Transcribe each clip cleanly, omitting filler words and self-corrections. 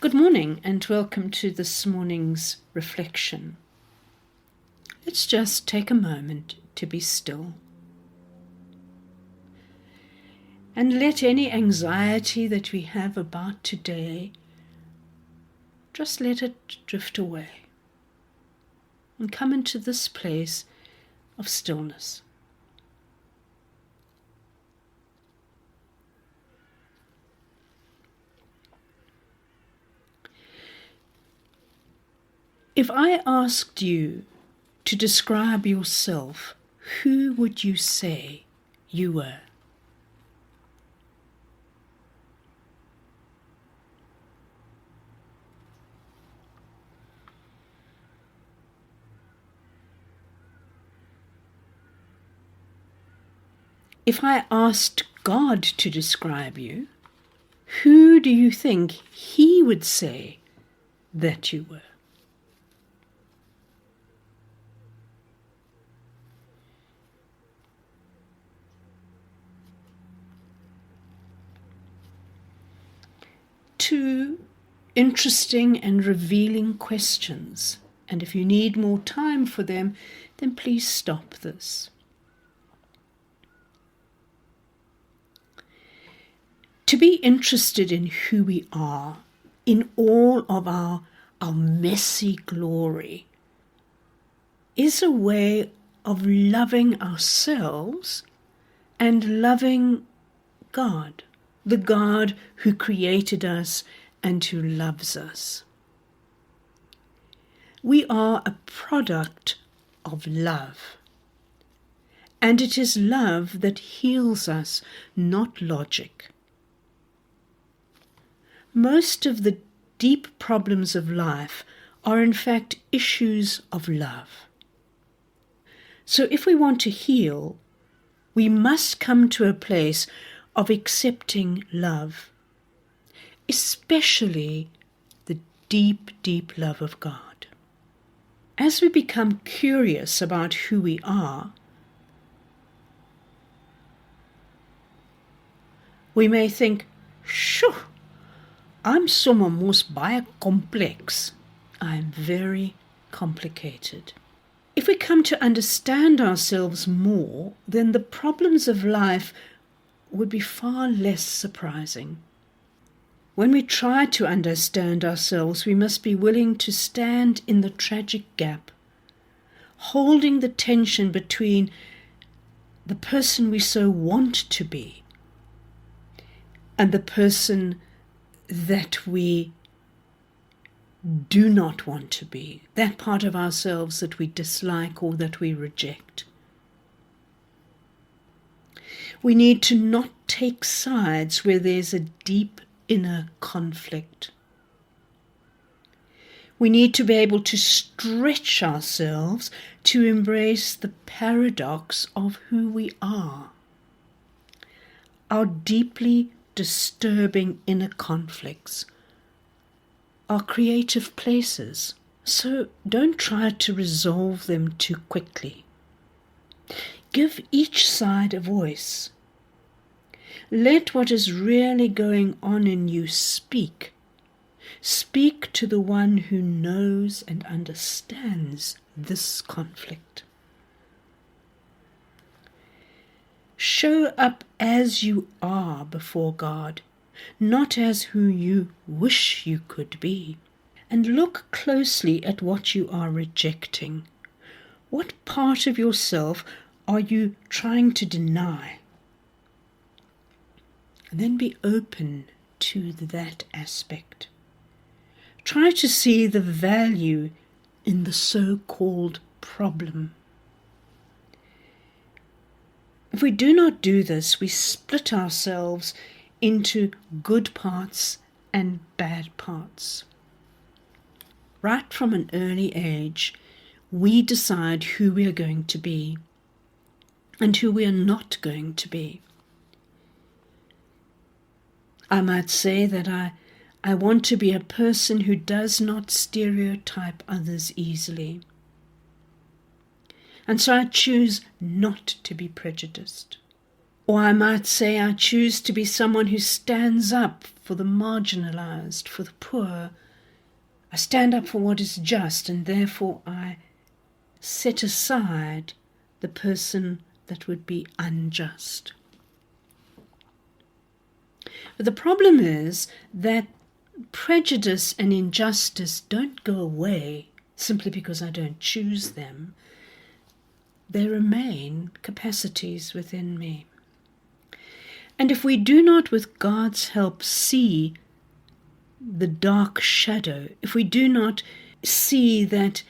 Good morning and welcome to this morning's reflection. Let's just take a moment to be still and let any anxiety that we have about today, just let it drift away and come into this place of stillness. If I asked you to describe yourself, who would you say you were? If I asked God to describe you, who do you think He would say that you were? Two interesting and revealing questions, and if you need more time for them, then please stop this. To be interested in who we are, in all of our messy glory, is a way of loving ourselves and loving God, the God who created us and who loves us. We are a product of love, and it is love that heals us, not logic. Most of the deep problems of life are in fact issues of love. So if we want to heal, we must come to a place of accepting love, especially the deep, deep love of God. As we become curious about who we are, we may think, "Sjoe, I'm sommer mos baie complex. I'm very complicated." If we come to understand ourselves more, then the problems of life would be far less surprising. When we try to understand ourselves, we must be willing to stand in the tragic gap, holding the tension between the person we so want to be and the person that we do not want to be, that part of ourselves that we dislike or that we reject. We need to not take sides where there's a deep inner conflict. We need to be able to stretch ourselves to embrace the paradox of who we are. Our deeply disturbing inner conflicts are creative places, so don't try to resolve them too quickly. Give each side a voice. Let what is really going on in you speak. Speak to the one who knows and understands this conflict. Show up as you are before God, not as who you wish you could be. And look closely at what you are rejecting. What part of yourself are you trying to deny? And then be open to that aspect. Try to see the value in the so-called problem. If we do not do this, we split ourselves into good parts and bad parts. Right from an early age, we decide who we are going to be and who we are not going to be. I might say that I want to be a person who does not stereotype others easily. And so I choose not to be prejudiced. Or I might say I choose to be someone who stands up for the marginalized, for the poor. I stand up for what is just, and therefore I set aside the person that would be unjust. But the problem is that prejudice and injustice don't go away simply because I don't choose them. They remain capacities within me. And if we do not, with God's help, see the dark shadow, if we do not see that,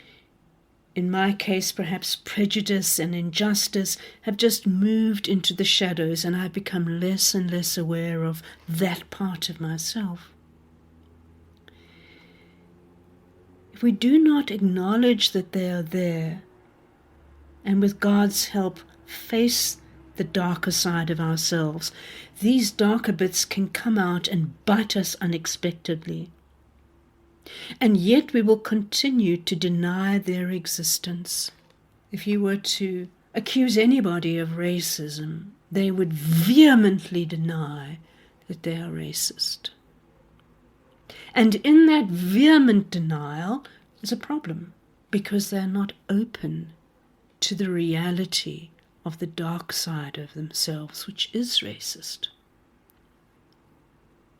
in my case, perhaps prejudice and injustice have just moved into the shadows and I've become less and less aware of that part of myself. If we do not acknowledge that they are there, and with God's help face the darker side of ourselves, these darker bits can come out and bite us unexpectedly. And yet we will continue to deny their existence. If you were to accuse anybody of racism, they would vehemently deny that they are racist. And in that vehement denial is a problem, because they're not open to the reality of the dark side of themselves, which is racist.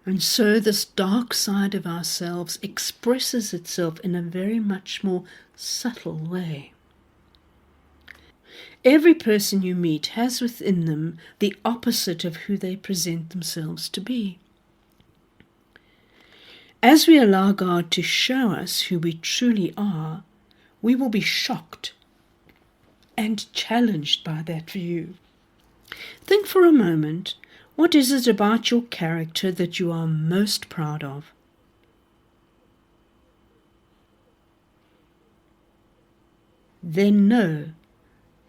And so this dark side of ourselves expresses itself in a very much more subtle way. Every person you meet has within them the opposite of who they present themselves to be. As we allow God to show us who we truly are, we will be shocked and challenged by that view. Think for a moment, what is it about your character that you are most proud of? Then know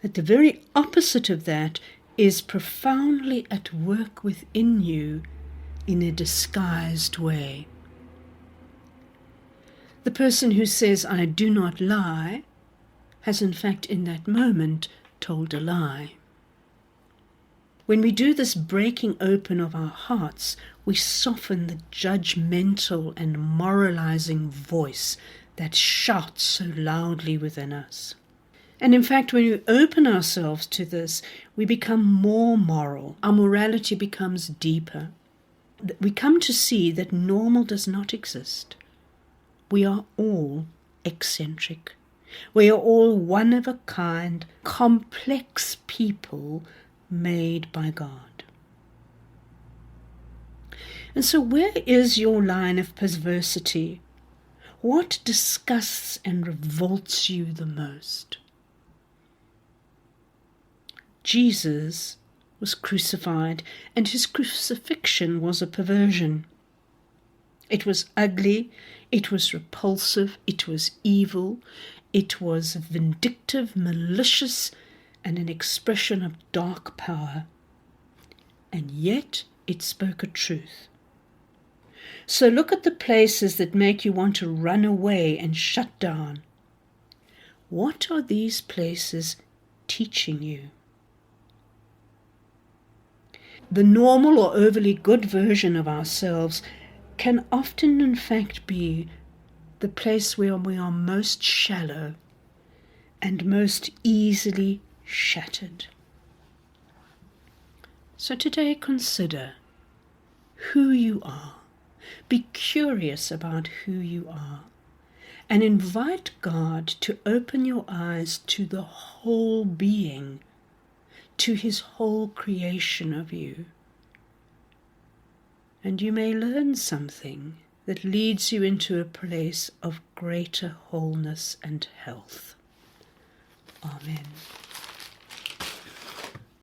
that the very opposite of that is profoundly at work within you in a disguised way. The person who says, "I do not lie," has in fact in that moment told a lie. When we do this breaking open of our hearts, we soften the judgmental and moralizing voice that shouts so loudly within us. And in fact, when we open ourselves to this, we become more moral. Our morality becomes deeper. We come to see that normal does not exist. We are all eccentric. We are all one of a kind, complex people made by God. And so where is your line of perversity? What disgusts and revolts you the most? Jesus was crucified, and his crucifixion was a perversion. It was ugly, it was repulsive, it was evil, it was vindictive, malicious, and an expression of dark power. And yet it spoke a truth. So look at the places that make you want to run away and shut down. What are these places teaching you? The normal or overly good version of ourselves can often in fact be the place where we are most shallow and most easily shattered. So today consider who you are. Be curious about who you are, and invite God to open your eyes to the whole being, to his whole creation of you. And you may learn something that leads you into a place of greater wholeness and health. Amen.